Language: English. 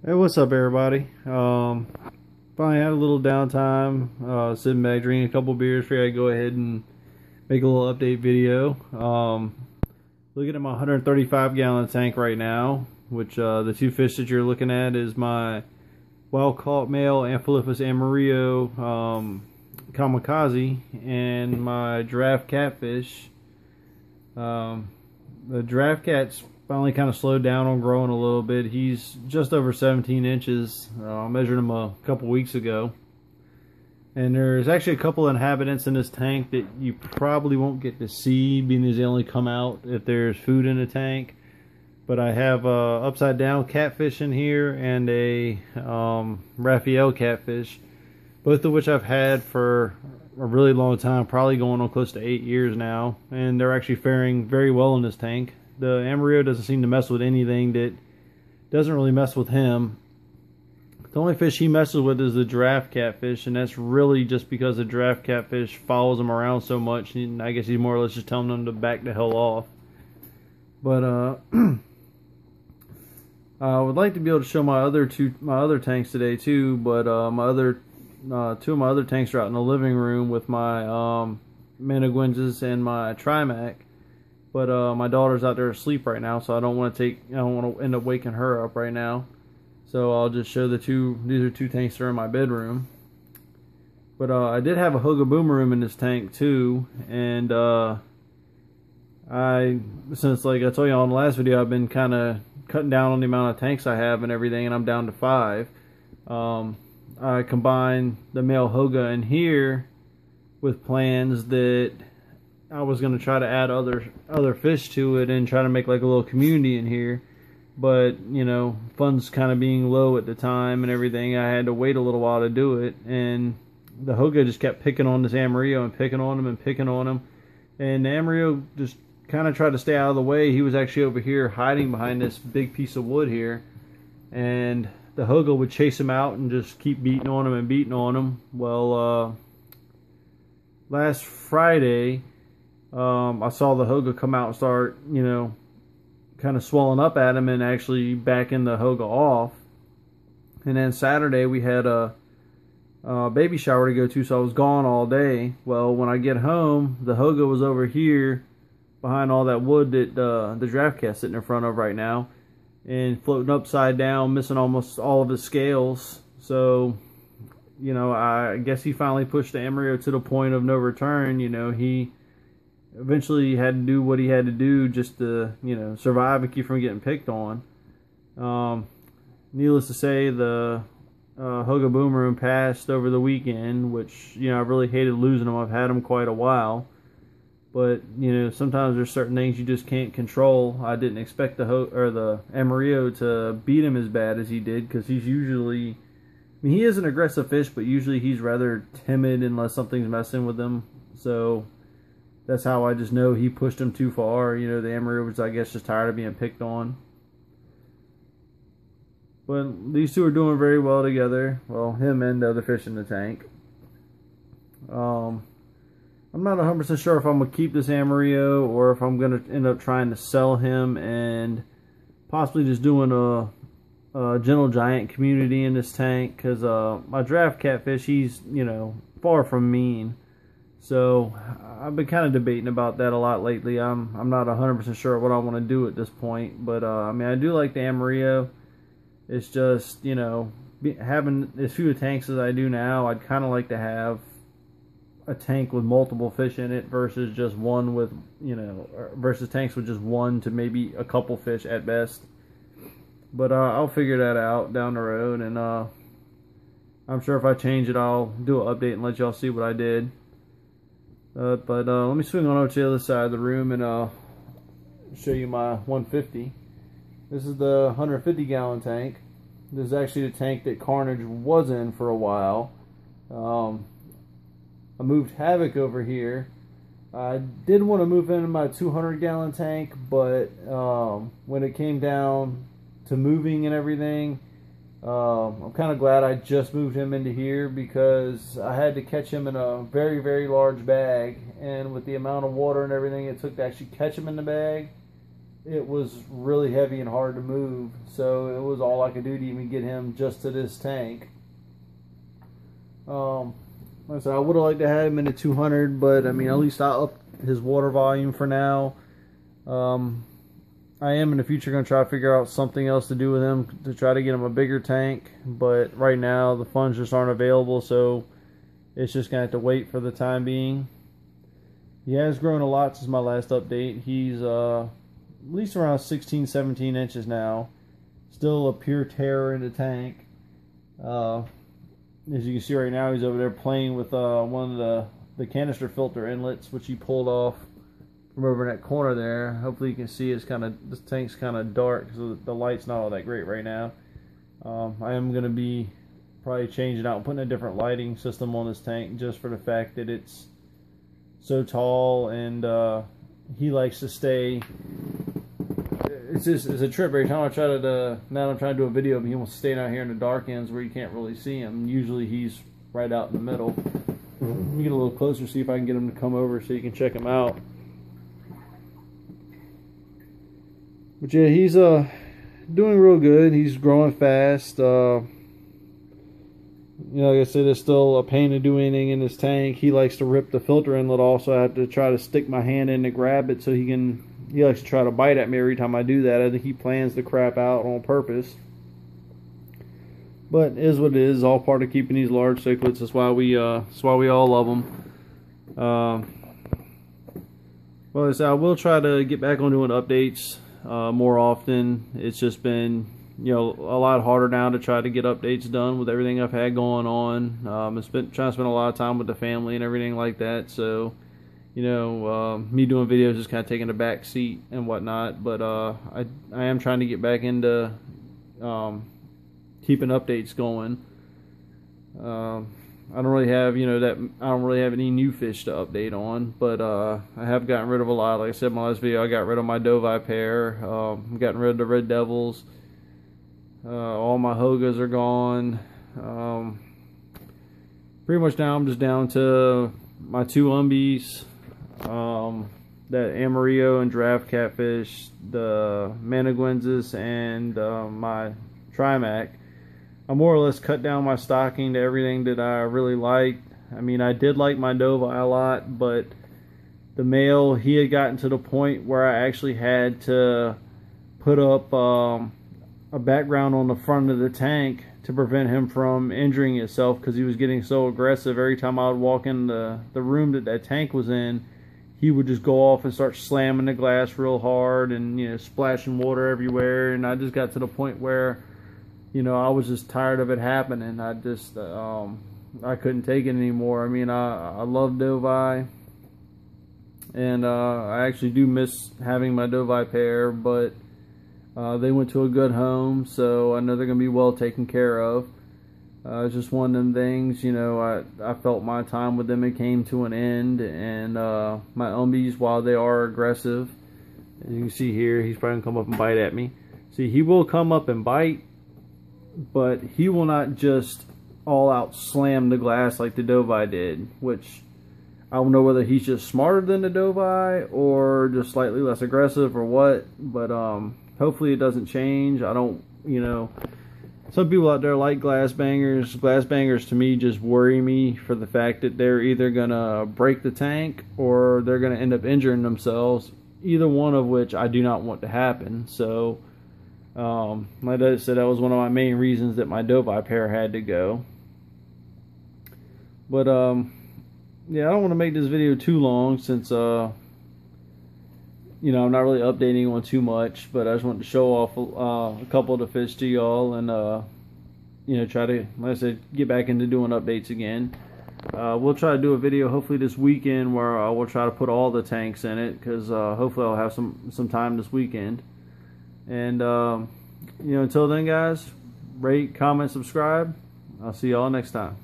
Hey, what's up, everybody? Finally had a little downtime, sitting back, drinking a couple beers. Figured I'd go ahead and make a little update video. Looking at my 135-gallon tank right now, which the two fish that you're looking at is my wild-caught male Amphilophus amarillo kamikaze and my giraffe catfish. The giraffe cat's finally kind of slowed down on growing a little bit. He's just over 17 inches. I measured him a couple weeks ago. And there's actually a couple of inhabitants in this tank that you probably won't get to see, being as they only come out if there's food in the tank. But I have a upside down catfish in here and a Raphael catfish, both of which I've had for a really long time, probably going on close to 8 years now, and they're actually faring very well in this tank. The amarillo doesn't seem to mess with anything that doesn't really mess with him. The only fish he messes with is the giraffe catfish, and that's really just because the giraffe catfish follows him around so much, and I guess he's more or less just telling them to back the hell off. But I would like to be able to show my other tanks today too, but two of my other tanks are out in the living room with my Managüenses and my Trimac. But my daughter's out there asleep right now, so I don't want to end up waking her up right now. So I'll just show these are two tanks that are in my bedroom. But I did have a Hoga boomerang in this tank too, and since like I told you on the last video, I've been kind of cutting down on the amount of tanks I have and everything, and I'm down to 5. I combined the male Hoga in here with plans that I was going to try to add other fish to it and try to make like a little community in here. But, you know, funds kind of being low at the time and everything, I had to wait a little while to do it. And the Hoga just kept picking on this amarillo and picking on him and picking on him. And the amarillo just kind of tried to stay out of the way. He was actually over here hiding behind this big piece of wood here. And the Hoga would chase him out and just keep beating on him and beating on him. Well, last Friday, I saw the Hoga come out and start, you know, kind of swelling up at him and actually backing the Hoga off. And then Saturday we had a baby shower to go to, so I was gone all day. Well, when I get home, the Hoga was over here behind all that wood that the giraffe cat's sitting in front of right now, and floating upside down, missing almost all of his scales. So, you know, I guess he finally pushed the amarillo to the point of no return. You know, he eventually had to do what he had to do just to, you know, survive and keep from getting picked on. Needless to say, the Hoga boomerang passed over the weekend, which, you know, I really hated losing him. I've had him quite a while. But, you know, sometimes there's certain things you just can't control. I didn't expect the amarillo to beat him as bad as he did, because he's usually, I mean, he is an aggressive fish, but usually he's rather timid unless something's messing with him. So that's how I just know he pushed him too far. You know, the amarillo was, I guess, just tired of being picked on. But these two are doing very well together. Well, him and the other fish in the tank. I'm not 100% sure if I'm going to keep this amarillo or if I'm going to end up trying to sell him and possibly just doing a gentle giant community in this tank, because my giraffe catfish, he's, you know, far from mean. So I've been kind of debating about that a lot lately. I'm not 100% sure what I want to do at this point, but I mean, I do like the amarillo. It's just, you know, having as few tanks as I do now, I'd kind of like to have a tank with multiple fish in it versus just one with, you know, versus tanks with just one to maybe a couple fish at best. But I'll figure that out down the road, and I'm sure if I change it, I'll do an update and let y'all see what I did. But let me swing on over to the other side of the room and show you my 150. This is the 150-gallon tank. This is actually the tank that Carnage was in for a while. I moved Havoc over here. I did want to move into my 200-gallon tank, but when it came down to moving and everything, I'm kind of glad I just moved him into here, because I had to catch him in a very, very large bag, and with the amount of water and everything it took to actually catch him in the bag, it was really heavy and hard to move, so it was all I could do to even get him just to this tank. Like I said, I would have liked to have him in the 200, but I mean, at least I upped his water volume for now. I am in the future going to try to figure out something else to do with him to try to get him a bigger tank, but right now the funds just aren't available, so it's just going to have to wait for the time being. He has grown a lot since my last update. He's at least around 16-17 inches now. Still a pure terror in the tank. As you can see right now, he's over there playing with one of the canister filter inlets, which he pulled off from over in that corner there. Hopefully you can see this tank's kind of dark because the light's not all that great right now. I am going to be probably changing out and putting a different lighting system on this tank just for the fact that it's so tall, and he likes to stay. It's a trip every time I try to. Now I'm trying to do a video of him. He wants to stay out here in the dark ends where you can't really see him. Usually he's right out in the middle. Let me get a little closer, see if I can get him to come over so you can check him out. But yeah, he's doing real good. He's growing fast. You know, like I said, it's still a pain to do anything in this tank. He likes to rip the filter inlet off, so I have to try to stick my hand in to grab it so he likes to try to bite at me every time I do that. I think he plans the crap out on purpose. But it is what it is. It's all part of keeping these large cichlids. That's why we all love them. Well, I will try to get back on doing updates more often. It's just been, you know, a lot harder now to try to get updates done with everything I've had going on. I've trying to spend a lot of time with the family and everything like that. So, you know, me doing videos is kind of taking a back seat and whatnot. But I am trying to get back into keeping updates going. I don't really have, you know, I don't really have any new fish to update on, but I have gotten rid of a lot. Like I said in my last video, I got rid of my Dovai pair. I've gotten rid of the Red Devils. All my Hogas are gone. Pretty much now I'm just down to my 2 Umbees, that amarillo and giraffe catfish, the Managuensis, and my Trimac. I more or less cut down my stocking to everything that I really liked. I mean, I did like my Dovai a lot, but the male, he had gotten to the point where I actually had to put up a background on the front of the tank to prevent him from injuring himself, because he was getting so aggressive. Every time I would walk in the room that tank was in, he would just go off and start slamming the glass real hard and, you know, splashing water everywhere. And I just got to the point where, you know, I was just tired of it happening. I just I couldn't take it anymore. I mean, I love Dovai, and I actually do miss having my Dovai pair, but they went to a good home, so I know they're going to be well taken care of. It's just one of them things, you know, I felt my time with them, it came to an end, and my Umbees, while they are aggressive, as you can see here, he's probably going to come up and bite at me. See, he will come up and bite, but he will not just all out slam the glass like the Dovai did, which I don't know whether he's just smarter than the Dovai or just slightly less aggressive or what, but hopefully it doesn't change. I don't, you know, some people out there like glass bangers. Glass bangers to me just worry me for the fact that they're either gonna break the tank or they're gonna end up injuring themselves, either one of which I do not want to happen. So like I said, that was one of my main reasons that my Dovai pair had to go. But yeah, I don't want to make this video too long, since you know, I'm not really updating on too much, but I just wanted to show off a couple of the fish to y'all, and you know, try to, like I said, get back into doing updates again. We'll try to do a video hopefully this weekend where we'll try to put all the tanks in it, because hopefully I'll have some time this weekend. And you know, until then, guys, rate, comment, subscribe. I'll see y'all next time.